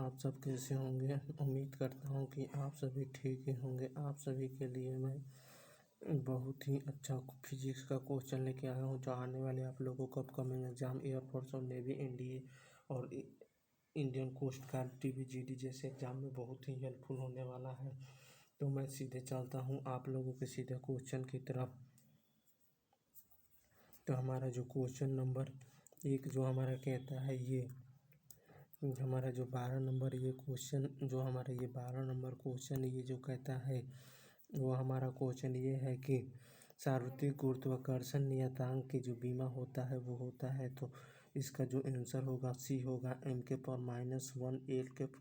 आप सब कैसे होंगे। उम्मीद करता हूँ कि आप सभी ठीक ही होंगे। आप सभी के लिए मैं बहुत ही अच्छा फिजिक्स का क्वेश्चन लेके आया हूँ, जो आने वाले आप लोगों को अपकमिंग एग्जाम एयरफोर्स और नेवी, एनडीए और इंडियन कोस्ट गार्ड, टीबीजीडी जैसे एग्जाम में बहुत ही हेल्पफुल होने वाला है। तो मैं सीधे चलता हूँ आप लोगों के सीधे क्वेश्चन की तरफ। तो हमारा जो क्वेश्चन नंबर 1 जो हमारा कहता है, ये हमारा जो 12 नंबर ये क्वेश्चन जो हमारा ये 12 नंबर क्वेश्चन ये जो कहता है, वो हमारा क्वेश्चन ये है कि सार्वत्रिक गुरुत्वाकर्षण नियतांक की जो बीमा होता है वो होता है। तो इसका जो आंसर होगा सी होगा m⁻⁻1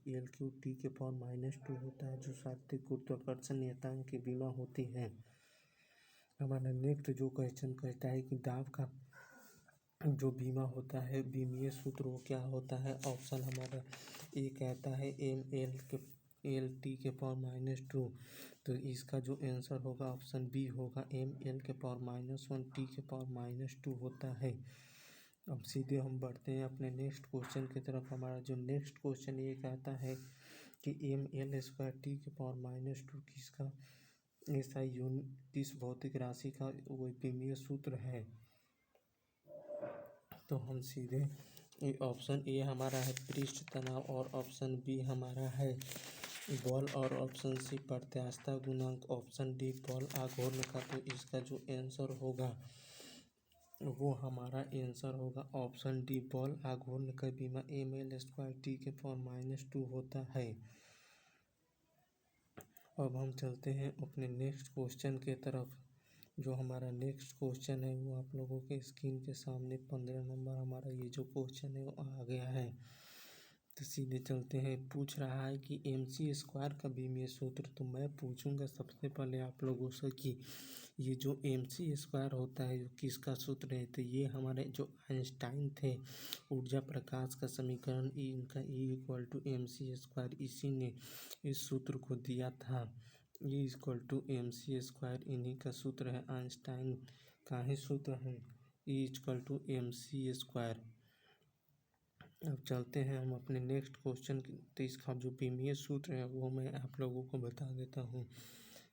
L⁻²T⁻² होता है, जो सार्वत्रिक गुरुत्वाकर्षण नियतांक की बीमा होती है। हमारा नेक्स्ट जो क्वेश्चन कहता है कि दाब का जो बीमा होता है, बीमीय सूत्र वो क्या होता है। ऑप्शन हमारा ए कहता है mL/T⁻²। तो इसका जो आंसर होगा ऑप्शन बी होगा mL⁻⁻1 T⁻² होता है। अब सीधे हम बढ़ते हैं अपने नेक्स्ट क्वेश्चन की तरफ। हमारा जो नेक्स्ट क्वेश्चन ये कहता है कि mL² किसका ऐसा किस भौतिक राशि का वो बीमीय सूत्र है। तो हम सीधे ऑप्शन ए हमारा है पृष्ठ तनाव, और ऑप्शन बी हमारा है बल, और ऑप्शन सी प्रत्यास्थता गुणांक, ऑप्शन डी बल आघूर्ण का। तो इसका जो आंसर होगा वो हमारा आंसर होगा ऑप्शन डी बल आघूर्ण का बीमा mL² होता है। अब हम चलते हैं अपने नेक्स्ट क्वेश्चन के तरफ। जो हमारा नेक्स्ट क्वेश्चन है वो आप लोगों के स्क्रीन के सामने 15 नंबर हमारा ये जो क्वेश्चन है वो आ गया है। तो सीधे चलते हैं। पूछ रहा है कि mc² का बीमीय सूत्र। तो मैं पूछूंगा सबसे पहले आप लोगों से कि ये जो mc² होता है जो किसका सूत्र है। तो ये हमारे जो आइंस्टाइन थे, ऊर्जा प्रकाश का समीकरण इनका E=mc², इसी ने इस सूत्र को दिया था। E=mc², इन्हीं का सूत्र है, आइंस्टाइन का ही सूत्र है E=mc²। अब चलते हैं हम अपने नेक्स्ट क्वेश्चन की। तो इसका जो बीमीय सूत्र है वो मैं आप लोगों को बता देता हूँ।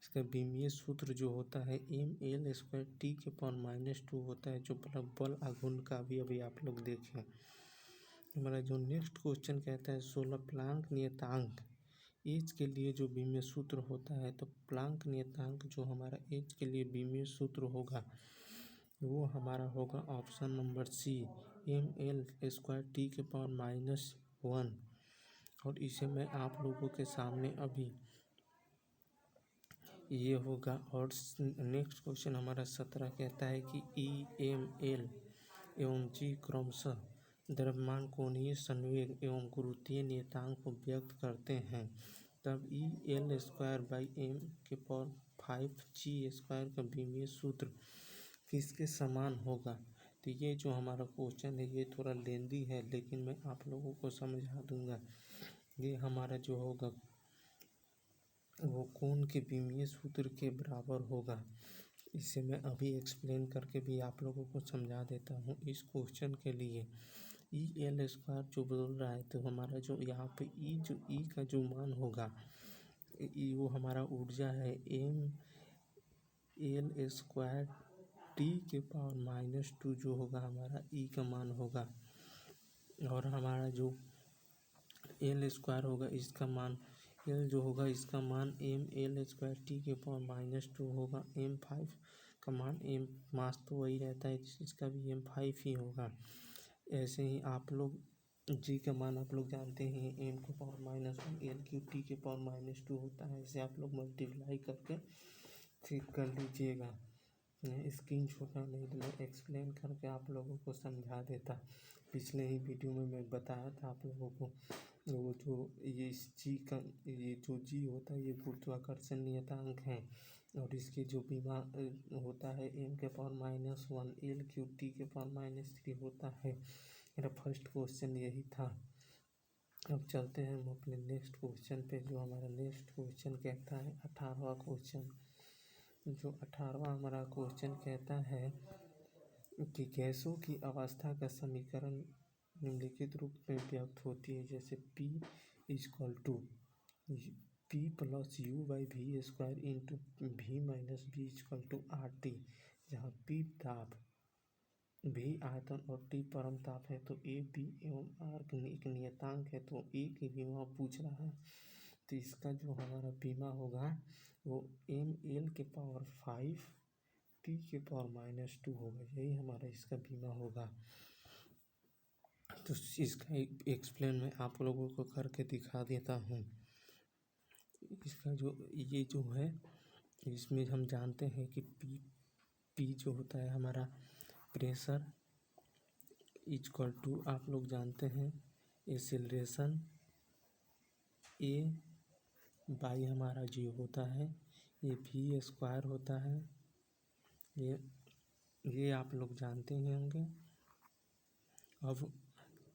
इसका बीमीय सूत्र जो होता है mL²T⁻² होता है, जो बल आघूर्ण का भी अभी आप लोग देखें। हमारा जो नेक्स्ट क्वेश्चन कहता है 16 प्लांक नियतांक एच के लिए जो बीमीय सूत्र होता है। तो प्लांक नियतांक जो हमारा एच के लिए बीमीय सूत्र होगा वो हमारा होगा ऑप्शन नंबर सी mL²T⁻⁻1। और इसे मैं आप लोगों के सामने अभी ये होगा। और नेक्स्ट क्वेश्चन हमारा 17 कहता है कि ई एम एल एवं जी क्रमशः द्रव्यमान कोणीय संवेग एवं गुरुत्वीय नियतांक को व्यक्त करते हैं, तब EL²/m⁵G² का बीमीय सूत्र किसके समान होगा। तो ये जो हमारा क्वेश्चन है ये थोड़ा लेंदी है, लेकिन मैं आप लोगों को समझा दूंगा। ये हमारा जो होगा वो कोण के बीमीय सूत्र के बराबर होगा। इसे मैं अभी एक्सप्लेन करके भी आप लोगों को समझा देता हूँ। इस क्वेश्चन के लिए EL² जो बोल रहा है, तो हमारा जो यहाँ पे ई का जो मान होगा, वो हमारा ऊर्जा है mL²T⁻² जो होगा हमारा ई का मान होगा। और हमारा जो L² होगा इसका मान L जो होगा इसका मान mL²T⁻² होगा। m5 का मान मास तो वही रहता है, इसका भी m5 ही होगा। ऐसे ही आप लोग G का मान आप लोग जानते हैं m⁻⁻1 L⁻T⁻² होता है। इसे आप लोग मल्टीप्लाई करके चेक कर लीजिएगा। स्क्रीन छोटा नहीं तो मैं एक्सप्लेन करके आप लोगों को समझा देता। पिछले ही वीडियो में मैं बताया था आप लोगों को वो जो ये जो जी होता है ये गुरुत्वाकर्षण नियतांक है, और इसकी जो बीमा होता है m⁻⁻1 L⁻T⁻³ होता है। मेरा फर्स्ट क्वेश्चन यही था। अब चलते हैं हम अपने नेक्स्ट क्वेश्चन पे। जो हमारा नेक्स्ट क्वेश्चन कहता है 18वां क्वेश्चन। जो 18वां हमारा क्वेश्चन कहता है कि गैसों की अवस्था का समीकरण निम्नलिखित रूप में व्यक्त होती है, जैसे P equal to p plus u by v square into v minus b equal to R T, जहाँ पी ताप, भी आयतन और टी परम ताप है, तो ए बी एवं आर एक नियतांक है, तो ए की बीमा पूछ रहा है। तो इसका जो हमारा बीमा होगा वो एम एल के पावर 5 टी के पावर -2 होगा, यही हमारा इसका बीमा होगा। तो इसका एक्सप्लेन मैं आप लोगों को करके दिखा देता हूँ। इसका जो ये जो है, इसमें हम जानते हैं कि पी जो होता है हमारा प्रेशर इक्वल टू, आप लोग जानते हैं, एक्सेलरेशन ए बाई हमारा जो होता है ये वी स्क्वायर होता है, ये आप लोग जानते ही होंगे। अब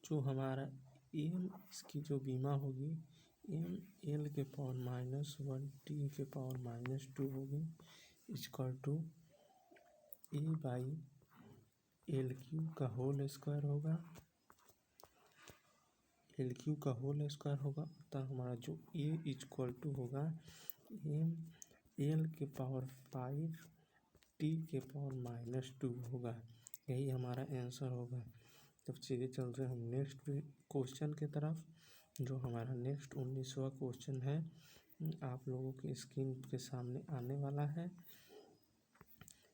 जो हमारा एम, इसकी जो बीमा होगी एम एल के पावर -1 टी के पावर -2 होगी equal to A by L Q का होल स्क्वायर होगा, एल क्यू का होल स्क्वायर होगा। तो हमारा जो ए इक्वल टू होगा एम एल के पावर 5 टी के पावर -2 होगा, यही हमारा आंसर होगा। तब चलिए चलते हैं हम नेक्स्ट क्वेश्चन की तरफ। जो हमारा नेक्स्ट 19वां क्वेश्चन है, आप लोगों की स्क्रीन के सामने आने वाला है।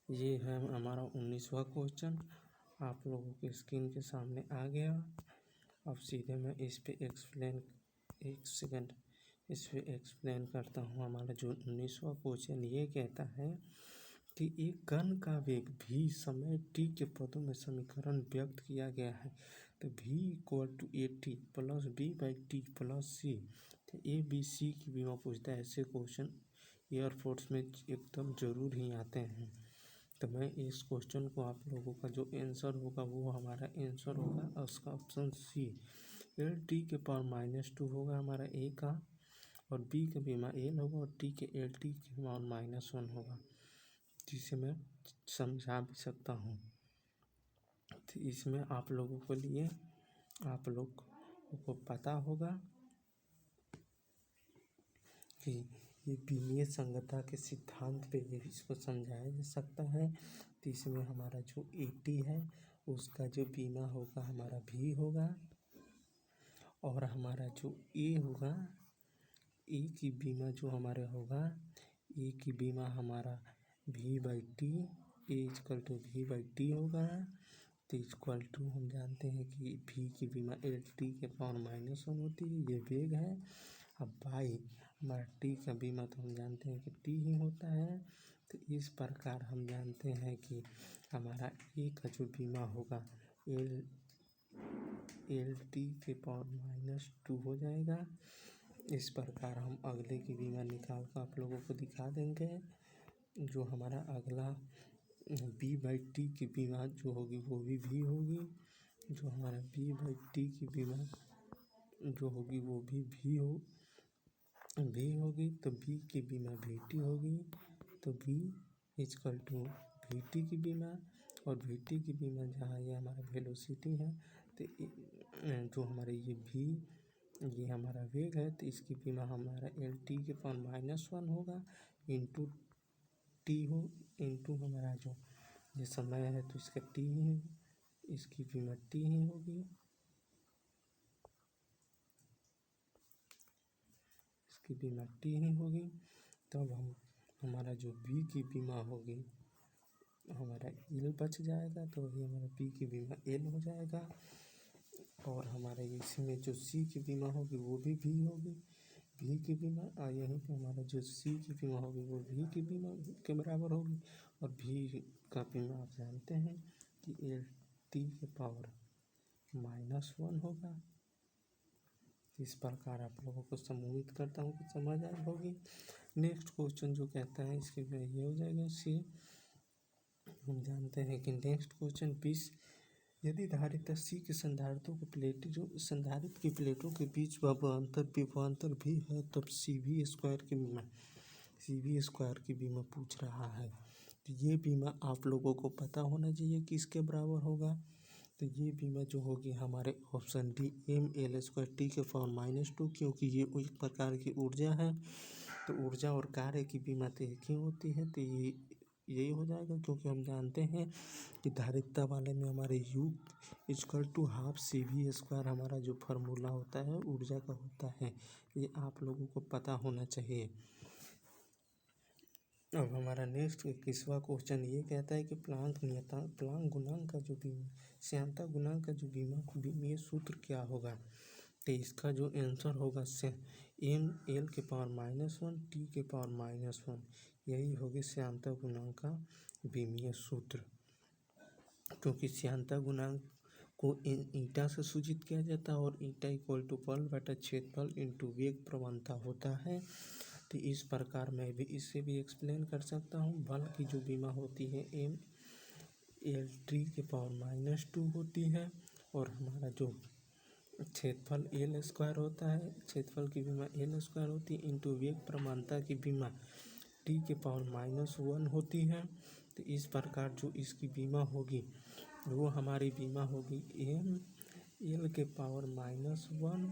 ये है हमारा 19वां क्वेश्चन, आप लोगों की स्क्रीन के सामने आ गया। अब सीधे मैं इस पे एक्सप्लेन, एक सेकंड इस पे एक्सप्लेन करता हूँ। हमारा जो 19वां क्वेश्चन ये कहता है कि एक कण का वेग v समय t के पदों में समीकरण व्यक्त किया गया है। तो v equal to A T plus B by T plus C. तो ए बी सी की बीमा पूछता है, ऐसे क्वेश्चन एयरफोर्स में एकदम जरूर ही आते हैं। तो मैं इस क्वेश्चन को आप लोगों का जो आंसर होगा वो हमारा आंसर होगा उसका ऑप्शन सी, एल टी के पावर -2 होगा हमारा ए का, और बी का बीमा एल होगा, और टी के एल टी के पावर -1 होगा, जिसे मैं समझा भी सकता हूँ। तो इसमें आप लोगों के लिए, आप लोग को पता होगा कि ये बीमीय संगतता के सिद्धांत पे ये इसको समझाया जा सकता है। तो इसमें हमारा जो एटी है उसका जो बीमा होगा हमारा भी होगा, और हमारा जो ए होगा, ए की बीमा जो हमारे होगा, ए की बीमा हमारा B by T, A equal to B by T होगा। तो इक्वल टू हम जानते हैं कि भी की बीमा एल टी के पावर -1 होती है, ये वेग है। अब बाई हमारा टी का बीमा तो हम जानते हैं कि टी ही होता है। तो इस प्रकार हम जानते हैं कि हमारा ए का जो बीमा होगा एल टी के पावर -2 हो जाएगा। इस प्रकार हम अगले की बीमा निकाल कर आप लोगों को दिखा देंगे। जो हमारा अगला बी बाई टी की बीमा जो होगी वो भी होगी, जो हमारा बी बाई टी की बीमा जो होगी वो भी होगी। तो बी की बीमा भी टी होगी, तो बी इक्वल टू भी टी की बीमा, और भी टी की बीमा जहाँ ये हमारा वेलोसिटी है, तो जो हमारे ये हमारा वेग है, तो इसकी बीमा हमारा एल टी के पावर -1 होगा इंटू टी हो, इंटू हमारा जो ये समय है तो इसका टी ही, इसकी बीमा टी ही होगी, इसकी बीमा टी ही होगी। तब हमारा जो बी की बीमा होगी हमारा एल बच जाएगा, तो वही हमारा बी की बीमा एल हो जाएगा। और हमारा इसमें जो सी की बीमा होगी वो भी होगी, भी की बीमा, और यहीं पे हमारा जो सी की बीमा होगी वो भी की बीमा के बराबर होगी। और भी का बीमा आप जानते हैं कि एल टी के पावर -1 होगा। इस प्रकार आप लोगों को उम्मीद करता हूँ कि समझ आई होगी। नेक्स्ट क्वेश्चन जो कहता है इसकी ये हो जाएगा सी। हम जानते हैं कि नेक्स्ट क्वेश्चन 20, यदि धारिता सी के संधारित्रों की प्लेटें, जो संधारित्र की प्लेटों के बीच विभवांतर भी है, तब सी वी स्क्वायर की बीमा पूछ रहा है। तो ये बीमा आप लोगों को पता होना चाहिए किसके बराबर होगा। तो ये बीमा जो होगी हमारे ऑप्शन डी ml² t के पावर -2, क्योंकि ये एक प्रकार की ऊर्जा है। तो ऊर्जा और कार्य की बीमा तो एक ही होती है, तो ये यही हो जाएगा, क्योंकि हम जानते हैं कि धारिता वाले में हमारे U = ½ CV² हमारा जो फार्मूला होता है ऊर्जा का होता है। ये आप लोगों को पता होना चाहिए। अब हमारा नेक्स्ट 21वां क्वेश्चन ये कहता है कि प्लांक गुणांक का जो श्यानता गुणांक का जो बीमीय सूत्र क्या होगा। तो इसका जो आंसर होगा ml के पावर -1 t के पावर -1, यही होगी श्यानता गुणांक का बीमीय सूत्र। क्योंकि श्यानता गुणांक को ईटा से सूचित किया जाता है और ईटा = बल बटा क्षेत्रफल × वेग प्रवणता होता है। तो इस प्रकार मैं भी इससे भी एक्सप्लेन कर सकता हूँ। बल की जो बीमा होती है ml के पावर -2 होती है, और हमारा जो क्षेत्रफल L² होता है, क्षेत्रफल की बीमा L² होती है इंटू वेग प्रवणता की बीमा t के पावर -1 होती है। तो इस प्रकार जो इसकी बीमा होगी वो हमारी बीमा होगी ml के पावर -1